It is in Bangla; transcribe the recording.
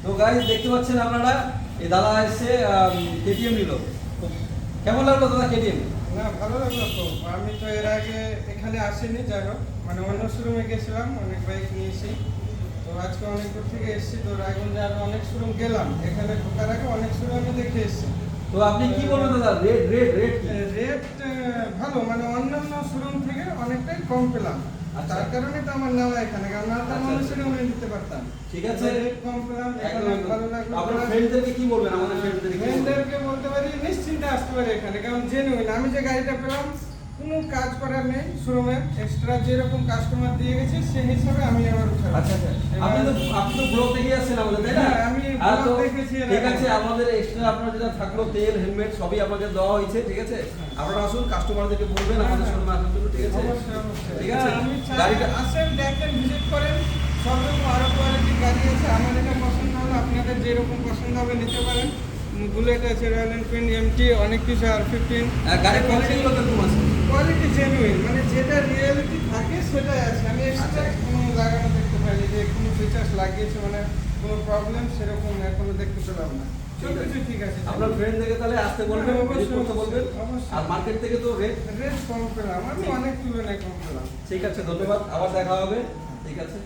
তো গাইস দেখতে পাচ্ছেন আপনারা এই দাদা এসে কেটিএম নিল। তো কেমন লাগলো দাদা কেটিএম? না, ভালো লাগলো তো। আমি তো এর আগে এখানে আসিনি, যাই হোক মানে অন্য শোরুমে গেছিলাম, অনেক বাইক নিয়েছি। তো আজকে অনেক দূর থেকে এসেছি, তো রায়গঞ্জে আরো অনেক শোরুম গেলাম, এখানে ঢোকার আগে অনেক শোরুম আমি দেখে এসেছি। তো আপনি কি বলবেন দাদা, রেট কি? রেট ভালো, মানে অন্যান্য শোরুম থেকে অনেকটাই কম পেলাম। আচ্ছা। তার কারণে তো আমার নেওয়া এখানে, কারণ না তো আচ্ছা, অন্য আচ্ছা। শোরুমে নিতে পারতাম। ঠিক আছে, রেট কম পেলাম, এখানে একদম ভালো লাগলো। আপনার ফ্রেন্ডদেরকে কি বলবেন? আমাদের ফ্রেন্ডদেরকে ফ্রেন্ডদেরকে বলতে পারি নিশ্চিন্তে আসতে পারে এখানে, কারণ জেনুইন। আমি যে গাড়িটা পেলাম কোনো কাজ করার নেই শোরুমে, এক্সট্রা যেরকম কাস্টমার দিয়ে গেছে সেই হিসাবে আমি আবার উঠালাম। আচ্ছা আচ্ছা, আপনি তো ব্লগ দেখে আসছেন আমাদের, তাই না? হ্যাঁ, আমি আর ব্লগ তো দেখেছি এর ঠিক আগে। আছে, আমাদের এক্সট্রা আপনার যেটা থাকলো তেল হেলমেট সবই আপনাদের দেওয়া হয়েছে, ঠিক আছে? আপনারা আসুন, কাস্টমারদেরকে বলবেন আমাদের শোরুমে আসার জন্য, ঠিক আছে? অবশ্যই, অবশ্যই। ঠিক আছে, আমি চাই গাড়িটা আসেন, দেখেন, ভিজিট করেন। সব রকম আরো কোয়ালিটির গাড়ি আছে, আমার এটা পছন্দ হলো, আপনাদের যেরকম পছন্দ হবে নিতে পারেন। বুলেট আছে, রয়্যাল এনফিল্ড, এমটি, অনেক কিছু, R15। গাড়ির কোয়ালিটিগুলো কিরকম আছে? কোয়ালিটি জেনুইন, মানে যেটা রিয়েলিটি থাকে সেটাই আছে। আমি এক্সট্রা আচ্ছা। কোনো লাগানো দেখতে পাইনি, যে কোনো ফিচার্স লাগিয়েছে মানে কোনো প্রবলেম সেরকম এখনো দেখতে পেলাম না। সব কিছু ঠিক আছে। আপনার ফ্রেন্ডদেরকে তাহলে আসতে বলবেন, হ্যাঁ, ভিজিট অবশ্যই, করতে বলবেন। অবশ্যই। আর মার্কেট থেকে তো রেট রেট কম পেলাম, আমি অনেক তুলনায় কম পেলাম। ঠিক আছে, ধন্যবাদ, আবার দেখা হবে, ঠিক আছে।